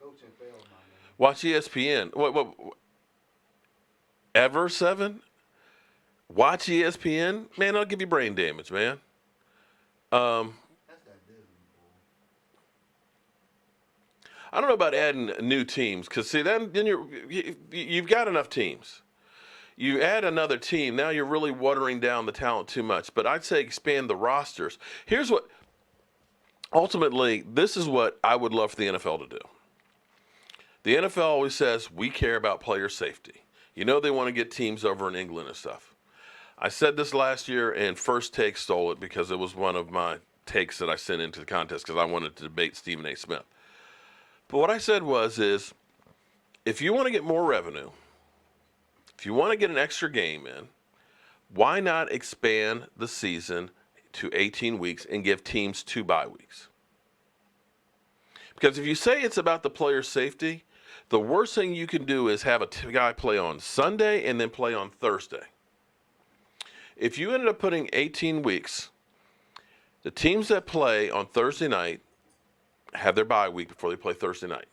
Speaker 2: Coaching failed him.
Speaker 1: Watch ESPN. What? Ever 7? Watch ESPN. Man, that'll give you brain damage, man.
Speaker 2: That's that Disney bull.
Speaker 1: I don't know about adding new teams, because see, then you've got enough teams. You add another team, now you're really watering down the talent too much. But I'd say expand the rosters. Here's what, ultimately, this is what I would love for the NFL to do. The NFL always says, we care about player safety. They want to get teams over in England and stuff. I said this last year, and First Take stole it because it was one of my takes that I sent into the contest because I wanted to debate Stephen A. Smith. But what I said is, if you want to get more revenue, if you want to get an extra game in, why not expand the season to 18 weeks and give teams 2 bye weeks? Because if you say it's about the player safety, the worst thing you can do is have a guy play on Sunday and then play on Thursday. If you ended up putting 18 weeks, the teams that play on Thursday night have their bye week before they play Thursday night.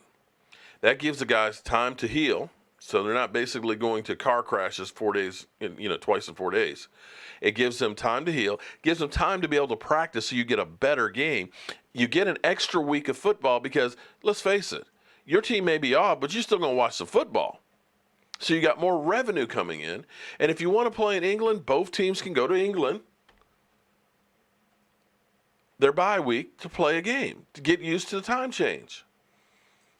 Speaker 1: That gives the guys time to heal, so they're not basically going to car crashes 4 days, twice in 4 days. It gives them time to heal, gives them time to be able to practice so you get a better game. You get an extra week of football because, let's face it, your team may be off, but you're still going to watch the football. So you got more revenue coming in. And if you want to play in England, both teams can go to England, their bye week, to play a game, to get used to the time change.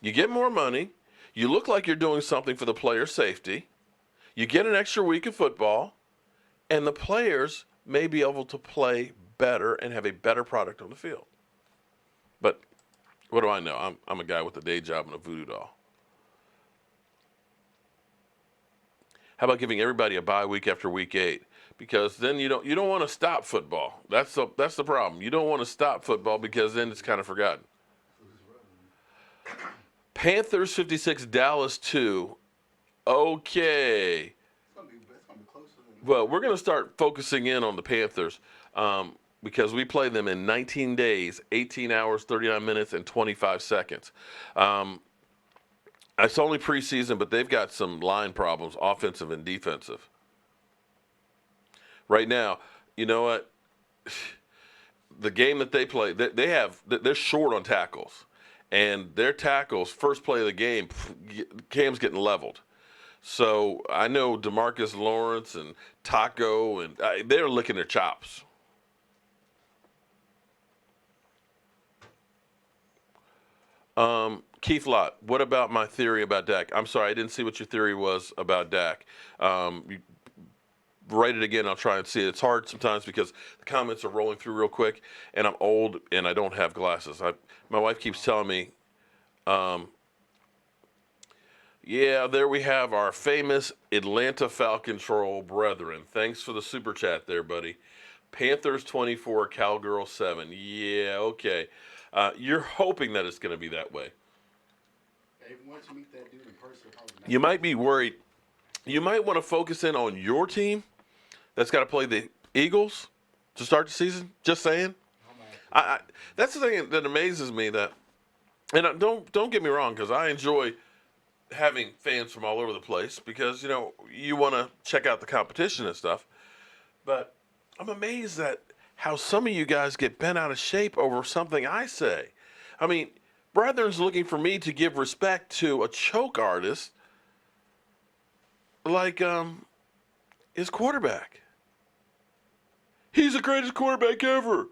Speaker 1: You get more money. You look like you're doing something for the player safety. You get an extra week of football. And the players may be able to play better and have a better product on the field. But what do I know? I'm a guy with a day job and a voodoo doll. How about giving everybody a bye week after week 8? Because then you don't want to stop football. That's the problem. You don't want to stop football because then it's kind of forgotten. Panthers 56, Dallas 2. Okay.
Speaker 2: It's gonna be closer than.
Speaker 1: Well, we're going to start focusing in on the Panthers because we play them in 19 days, 18 hours, 39 minutes, and 25 seconds. It's only preseason, but they've got some line problems, offensive and defensive. Right now, you know what? The game that they play, they're short on tackles. And their tackles, first play of the game, Cam's getting leveled. So I know DeMarcus Lawrence and Taco, and they're licking their chops. Keith Lott, what about my theory about Dak? I'm sorry, I didn't see what your theory was about Dak. write it again. I'll try and see it. It's hard sometimes because the comments are rolling through real quick, and I'm old and I don't have glasses. My wife keeps telling me, yeah, there we have our famous Atlanta Falcon troll brethren. Thanks for the super chat there, buddy. Panthers 24, Cowgirls 7. Yeah, okay. You're hoping that it's going to be that way.
Speaker 2: Hey, once you meet that dude in person, probably
Speaker 1: You might be worried. You might want to focus in on your team that's got to play the Eagles to start the season. Just saying. That's the thing that amazes me. Don't get me wrong, because I enjoy having fans from all over the place because you want to check out the competition and stuff. But I'm amazed at how some of you guys get bent out of shape over something I say. I mean, Brethren's looking for me to give respect to a choke artist like his quarterback. He's the greatest quarterback ever.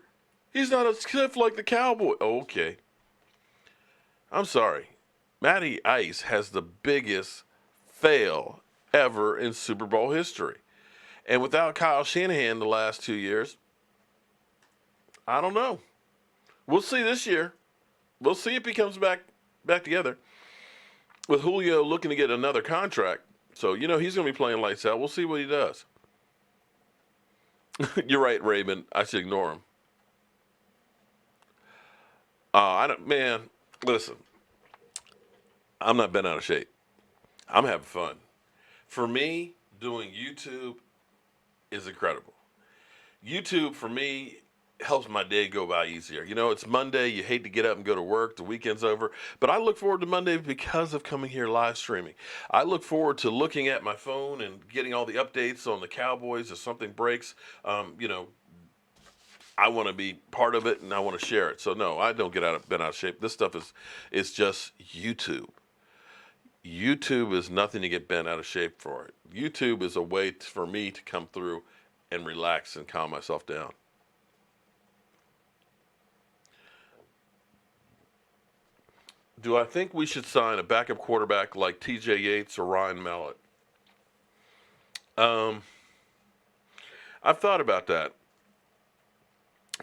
Speaker 1: He's not a stiff like the Cowboy. Oh, okay. I'm sorry. Matty Ice has the biggest fail ever in Super Bowl history. And without Kyle Shanahan the last 2 years, I don't know. We'll see this year. We'll see if he comes back together. With Julio looking to get another contract. So, he's going to be playing lights out. We'll see what he does. You're right, Raymond. I should ignore him. Man, listen. I'm not bent out of shape. I'm having fun. For me, doing YouTube is incredible. YouTube, for me, helps my day go by easier. It's Monday. You hate to get up and go to work. The weekend's over. But I look forward to Monday because of coming here live streaming. I look forward to looking at my phone and getting all the updates on the Cowboys if something breaks. I want to be part of it and I want to share it. So, no, I don't get bent out of shape. This stuff is just YouTube. YouTube is nothing to get bent out of shape for. YouTube is a way for me to come through and relax and calm myself down. Do I think we should sign a backup quarterback like T.J. Yates or Ryan Mallett? I've thought about that.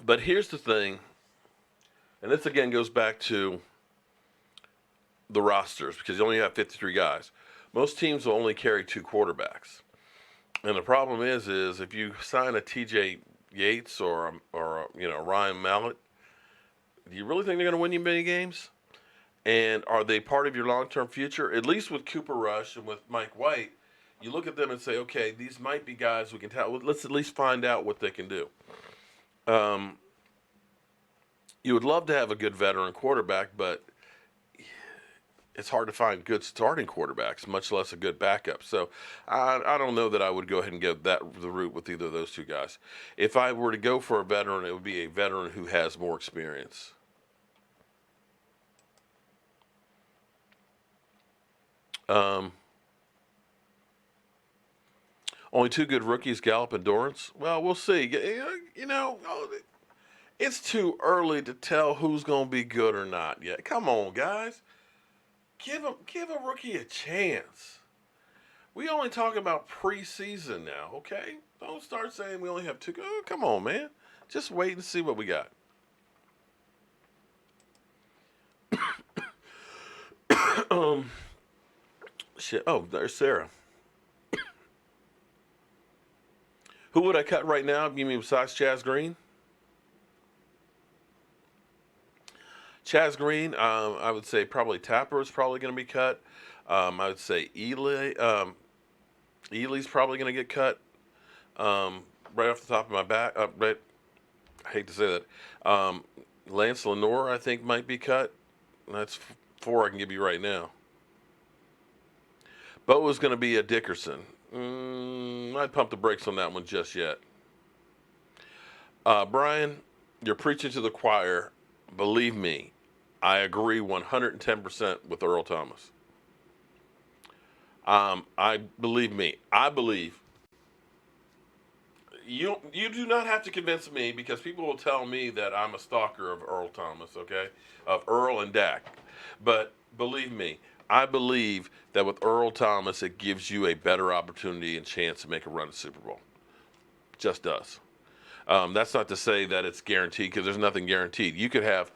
Speaker 1: But here's the thing, and this again goes back to the rosters because you only have 53 guys. Most teams will only carry 2 quarterbacks. And the problem is if you sign a T.J. Yates or Ryan Mallett, do you really think they're going to win you many games? And are they part of your long-term future? At least with Cooper Rush and with Mike White, you look at them and say, okay, these might be guys we can tell. Let's at least find out what they can do. You would love to have a good veteran quarterback, but it's hard to find good starting quarterbacks, much less a good backup. So I don't know that I would go ahead and go the route with either of those 2 guys. If I were to go for a veteran, it would be a veteran who has more experience. Only 2 good rookies, Gallup and Dorrance. Well, we'll see. It's too early to tell who's going to be good or not yet. Come on, guys. Give a rookie a chance. We only talk about preseason now, okay? Don't start saying we only have 2. Oh, come on, man. Just wait and see what we got. Shit. Oh, there's Sarah. Who would I cut right now? You mean besides Chaz Green? Chaz Green, I would say probably Tapper is probably going to be cut. I would say Ely's probably going to get cut. Right off the top of my back, right. I hate to say that. Lance Lenore, I think, might be cut. That's 4 I can give you right now. Bo is going to be a Dickerson. I'd pump the brakes on that one just yet. Brian, you're preaching to the choir. Believe me, I agree 110% with Earl Thomas. I believe you do not have to convince me because people will tell me that I'm a stalker of Earl Thomas, okay? Of Earl and Dak. But believe me, I believe that with Earl Thomas, it gives you a better opportunity and chance to make a run at Super Bowl. Just does. That's not to say that it's guaranteed, because there's nothing guaranteed. You could have.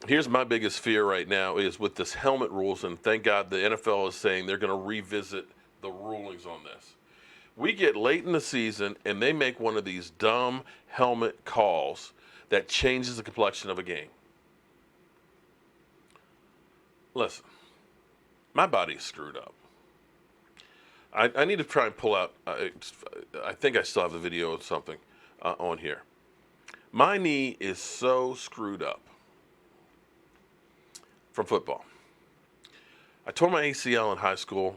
Speaker 1: Here's my biggest fear right now is with this helmet rules, and thank God the NFL is saying they're going to revisit the rulings on this. We get late in the season and they make one of these dumb helmet calls that changes the complexion of a game. Listen, my body's screwed up. I need to try and pull out, I think I still have the video or something on here. My knee is so screwed up from football. I tore my ACL in high school,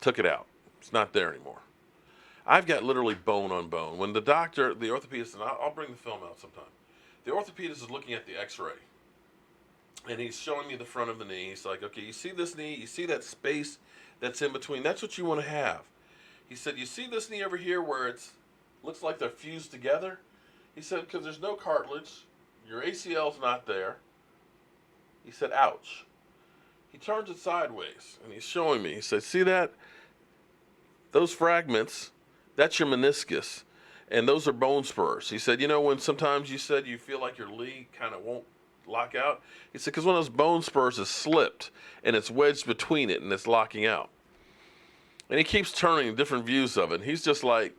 Speaker 1: took it out. It's not there anymore. I've got literally bone on bone. When the doctor, the orthopedist, and I'll bring the film out sometime. The orthopedist is looking at the x-ray. And he's showing me the front of the knee. He's like, okay, you see this knee? You see that space that's in between? That's what you want to have. He said, you see this knee over here where it's looks like they're fused together? He said, because there's no cartilage. Your ACL's not there. He said, ouch. He turns it sideways, and he's showing me. He said, see that? Those fragments, that's your meniscus, and those are bone spurs. He said, you know, when sometimes you said you feel like your leg kind of won't lock out? He said, because one of those bone spurs is slipped, and it's wedged between it, and it's locking out. And he keeps turning different views of it. And he's just like,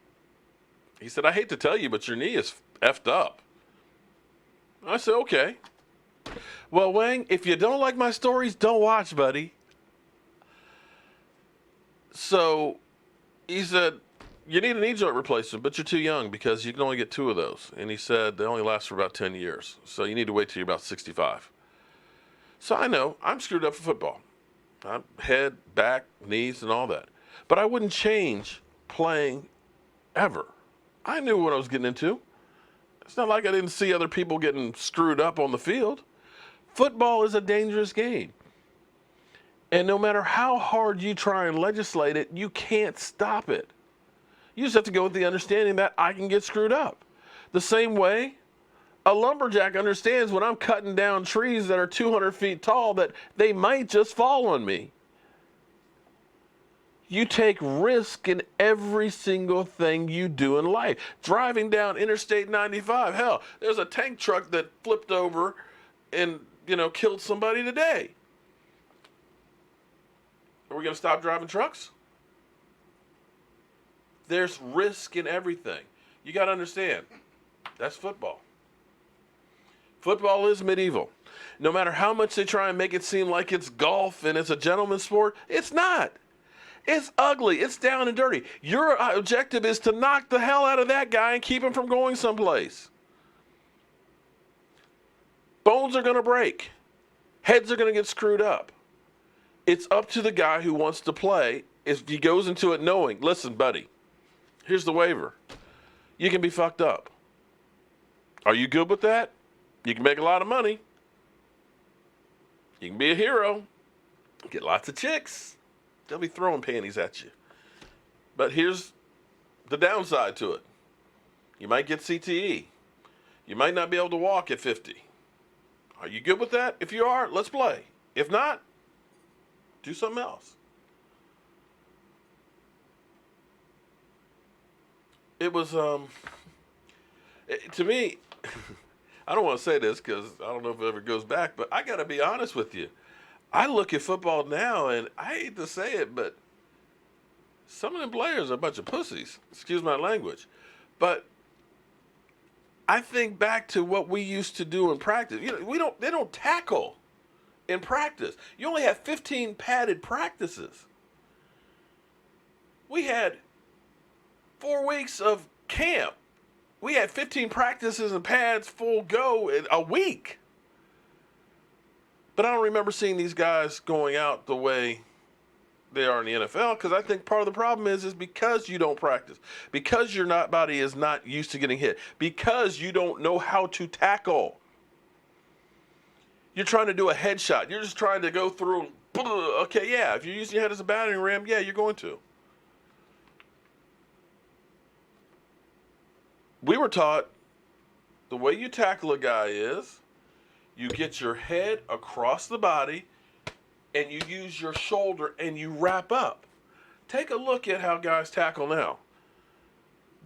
Speaker 1: he said, I hate to tell you, but your knee is effed up. I said, okay. Well, Wang, if you don't like my stories, don't watch, buddy. So he said, you need a knee joint replacement, but you're too young because you can only get 2 of those. And he said they only last for about 10 years. So you need to wait till you're about 65. So I know I'm screwed up for football. I'm head, back, knees, and all that. But I wouldn't change playing ever. I knew what I was getting into. It's not like I didn't see other people getting screwed up on the field. Football is a dangerous game. And no matter how hard you try and legislate it, you can't stop it. You just have to go with the understanding that I can get screwed up. The same way a lumberjack understands when I'm cutting down trees that are 200 feet tall that they might just fall on me. You take risk in every single thing you do in life. Driving down Interstate 95, hell, there's a tank truck that flipped over and, killed somebody today. Are we going to stop driving trucks? There's risk in everything. You got to understand, that's football. Football is medieval. No matter how much they try and make it seem like it's golf and it's a gentleman's sport, it's not. It's ugly. It's down and dirty. Your objective is to knock the hell out of that guy and keep him from going someplace. Bones are going to break. Heads are going to get screwed up. It's up to the guy who wants to play if he goes into it knowing, listen, buddy, here's the waiver. You can be fucked up. Are you good with that? You can make a lot of money. You can be a hero. Get lots of chicks. They'll be throwing panties at you. But here's the downside to it. You might get CTE. You might not be able to walk at 50. Are you good with that? If you are, let's play. If not, do something else. It was, to me, I don't want to say this because I don't know if it ever goes back, but I got to be honest with you. I look at football now, and I hate to say it, but some of them players are a bunch of pussies. Excuse my language. But I think back to what we used to do in practice. They don't tackle in practice. You only have 15 padded practices. We had 4 weeks of camp. We had 15 practices and pads full go in a week. But I don't remember seeing these guys going out the way they are in the NFL, because I think part of the problem is because you don't practice, because your body is not used to getting hit, because you don't know how to tackle. You're trying to do a headshot. You're just trying to go through. Okay, yeah, if you're using your head as a battering ram, yeah, you're going to. We were taught the way you tackle a guy is you get your head across the body and you use your shoulder and you wrap up. Take a look at how guys tackle now.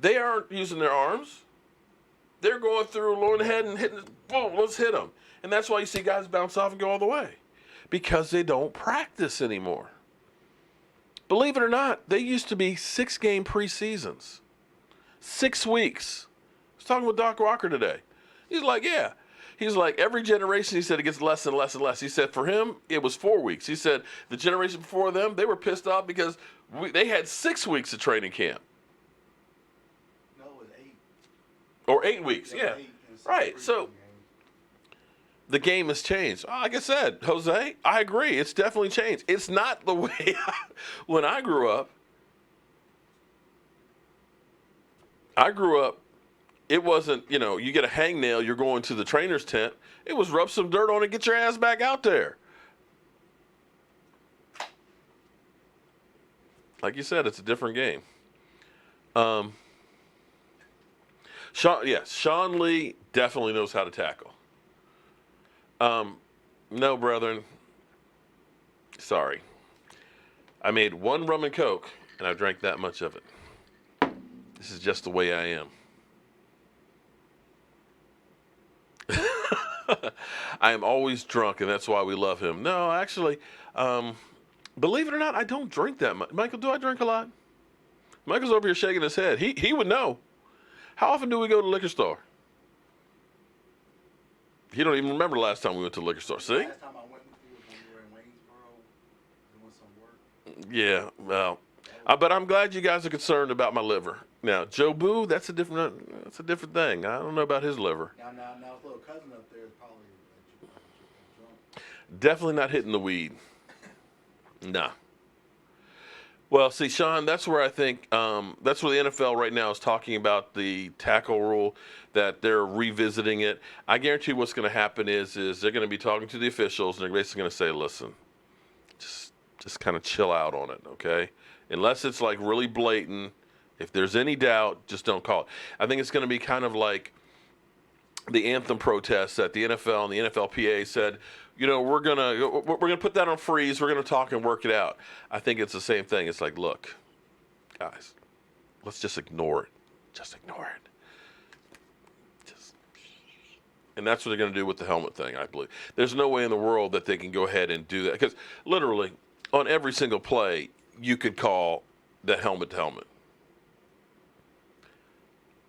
Speaker 1: They aren't using their arms. They're going through, lowering the head and hitting, boom, let's hit them. And that's why you see guys bounce off and go all the way. Because they don't practice anymore. Believe it or not, they used to be 6-game preseasons. 6 weeks. I was talking with Doc Walker today. He's like, yeah. He's like, every generation, he said, it gets less and less and less. He said, for him, it was 4 weeks. He said, the generation before them, they were pissed off because they had 6 weeks of training camp.
Speaker 2: No, it was 8.
Speaker 1: Or 8 weeks, yeah.
Speaker 2: 8
Speaker 1: Right, so the game has changed. Like I said, Jose, I agree. It's definitely changed. It's not the way when I grew up. It wasn't, you get a hangnail, you're going to the trainer's tent. It was rub some dirt on it, get your ass back out there. Like you said, it's a different game. Sean Lee definitely knows how to tackle. No, brethren. Sorry. I made one rum and Coke, and I drank that much of it. This is just the way I am. I am always drunk, and that's why we love him. No, actually, believe it or not, I don't drink that much. Michael, do I drink a lot? Michael's over here shaking his head. He would know. How often do we go to the liquor store? He don't even remember the last time we went to the liquor store. See?
Speaker 2: Last time I went with you was when we were in Waynesboro doing some work.
Speaker 1: Yeah, well, but I'm glad you guys are concerned about my liver. Now, Joe Boo, that's a different thing. I don't know about his liver.
Speaker 2: Now, his little cousin up there is probably a drunk.
Speaker 1: Definitely not hitting the weed. Nah. Well, see, Sean, that's where I think that's where the NFL right now is talking about the tackle rule, that they're revisiting it. I guarantee what's going to happen is they're going to be talking to the officials, and they're basically going to say, listen, just kind of chill out on it, okay? Unless it's like really blatant. If there's any doubt, just don't call it. I think it's going to be kind of like the anthem protests that the NFL and the NFLPA said, we're gonna put that on freeze. We're gonna talk and work it out. I think it's the same thing. It's like, look, guys, let's just ignore it. Just ignore it. And that's what they're gonna do with the helmet thing, I believe. There's no way in the world that they can go ahead and do that, because literally on every single play you could call that helmet to helmet.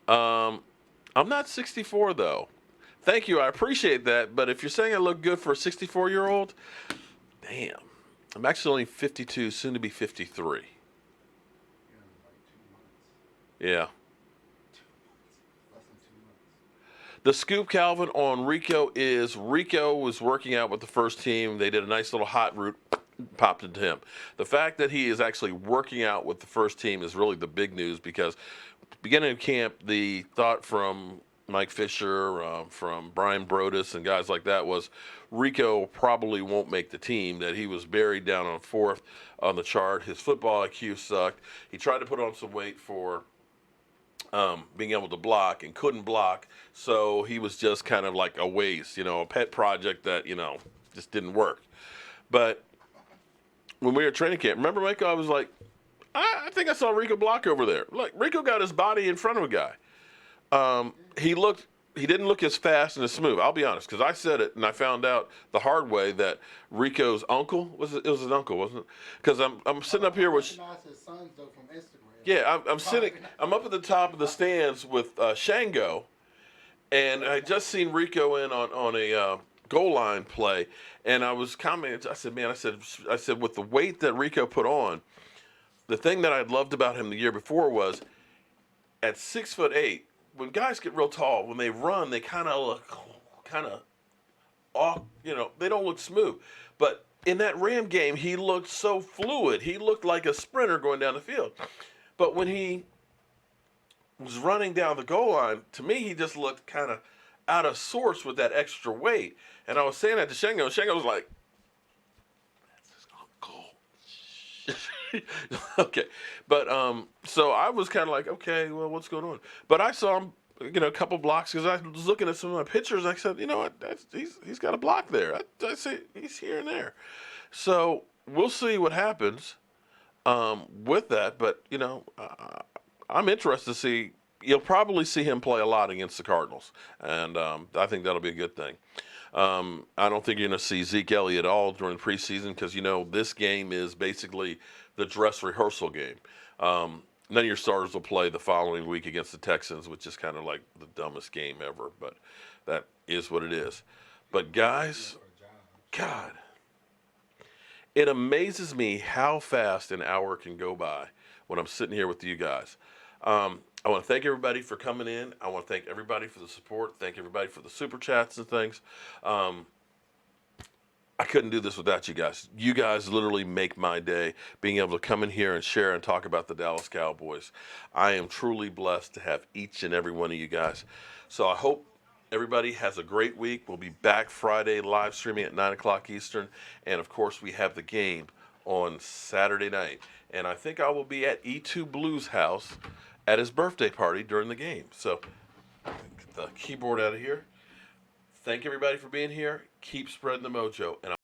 Speaker 1: I'm not 64 though. Thank you, I appreciate that. But if you're saying I look good for a 64-year-old, damn. I'm actually only 52, soon to be 53. Yeah. The scoop, Calvin, on Rico was working out with the first team. They did a nice little hot route, popped into him. The fact that he is actually working out with the first team is really the big news, because beginning of camp, the thought from Mike Fisher, from Brian Brodus, and guys like that was Rico probably won't make the team, that he was buried down on 4th on the chart. His football IQ sucked. He tried to put on some weight for being able to block and couldn't block, so he was just kind of like a waste, a pet project that, just didn't work. But when we were at training camp, remember, Michael, I was like, I think I saw Rico block over there. Like, Rico got his body in front of a guy. He didn't look as fast and as smooth. I'll be honest, because I said it and I found out the hard way that Rico's uncle it was his uncle, wasn't it? Because I'm sitting up here with.
Speaker 2: His sons though from Instagram.
Speaker 1: Yeah, I'm up at the top of the stands with Shango, and I just seen Rico in on a goal line play, and I was commenting. I said, man, I said with the weight that Rico put on, the thing that I loved about him the year before was at 6'8". When guys get real tall, when they run, they kind of look off, they don't look smooth. But in that Ram game, he looked so fluid. He looked like a sprinter going down the field. But when he was running down the goal line, to me, he just looked kind of out of sorts with that extra weight. And I was saying that to Shango, and Shango was like, that's his uncle. Okay. But so I was kind of like, okay, well, what's going on? But I saw him, a couple blocks, because I was looking at some of my pictures. I said, what, he's got a block there. I say he's here and there. So we'll see what happens with that. But I'm interested to see you'll probably see him play a lot against the Cardinals, and I think that'll be a good thing. I don't think you're going to see Zeke Elliott at all during preseason because this game is basically the dress rehearsal game. None of your starters will play the following week against the Texans, which is kind of like the dumbest game ever, but that is what it is. But guys, God, it amazes me how fast an hour can go by when I'm sitting here with you guys. I want to thank everybody for coming in. I want to thank everybody for the support. Thank everybody for the super chats and things. I couldn't do this without you guys. You guys literally make my day being able to come in here and share and talk about the Dallas Cowboys. I am truly blessed to have each and every one of you guys. So I hope everybody has a great week. We'll be back Friday live streaming at 9 o'clock Eastern. And of course, we have the game on Saturday night. And I think I will be at E2 Blue's house at his birthday party during the game. So get the keyboard out of here. Thank everybody for being here. Keep spreading the mojo. And